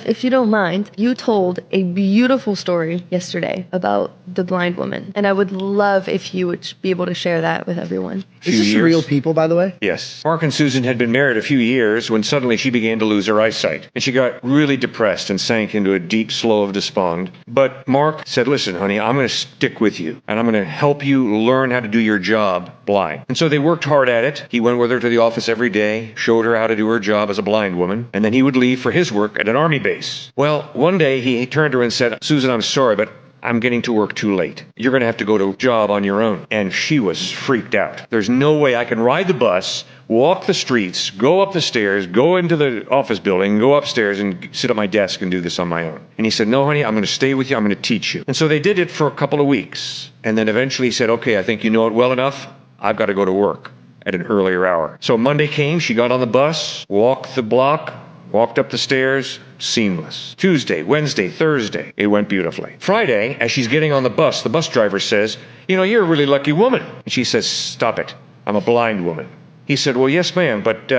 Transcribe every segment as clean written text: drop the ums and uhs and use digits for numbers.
Cliffe, if you don't mind, you told a beautiful story yesterday about the blind woman, and I would love if you would be able to share that with everyone. Is this real people, by the way? Yes. Mark and Susan had been married a few years when suddenly she began to lose her eyesight. And she got really depressed and sank into a deep slough of despond. But Mark said, listen, honey, I'm going to stick with you. And I'm going to help you learn how to do your job blind. And so they worked hard at it. He went with her to the office every day, showed her how to do her job as a blind woman. And then he would leave for his work at an army base. Well, one day he turned to her and said, Susan, I'm sorry, but I'm getting to work too late. You're going to have to go to a job on your own. And she was freaked out. There's no way I can ride the bus, walk the streets, go up the stairs, go into the office building, go upstairs and sit at my desk and do this on my own. And he said, no, honey, I'm going to stay with you. I'm going to teach you. And so they did it for a couple of weeks. And then eventually he said, okay, I think you know it well enough. I've got to go to work at an earlier hour. So Monday came, she got on the bus, walked the block, walked up the stairs, seamless. Tuesday, Wednesday, Thursday, it went beautifully. Friday, as she's getting on the bus driver says, you know, you're a really lucky woman. And she says, stop it. I'm a blind woman. He said, well, yes, ma'am, but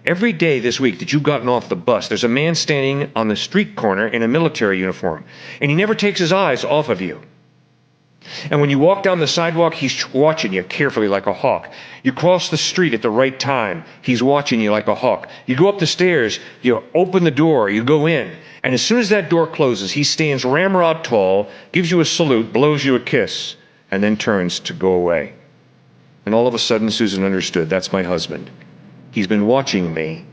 every day this week that you've gotten off the bus, there's a man standing on the street corner in a military uniform, and he never takes his eyes off of you. And when you walk down the sidewalk, he's watching you carefully like a hawk. You cross the street at the right time, he's watching you like a hawk. You go up the stairs, you open the door, you go in. And as soon as that door closes, he stands ramrod tall, gives you a salute, blows you a kiss, and then turns to go away. And all of a sudden, Susan understood, that's my husband. He's been watching me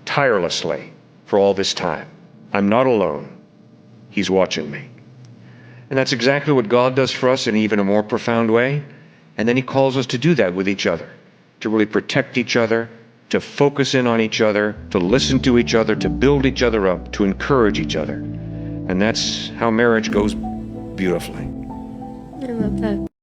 tirelessly for all this time. I'm not alone. He's watching me. And that's exactly what God does for us in even a more profound way. And then he calls us to do that with each other, to really protect each other, to focus in on each other, to listen to each other, to build each other up, to encourage each other. And that's how marriage goes beautifully. I love that.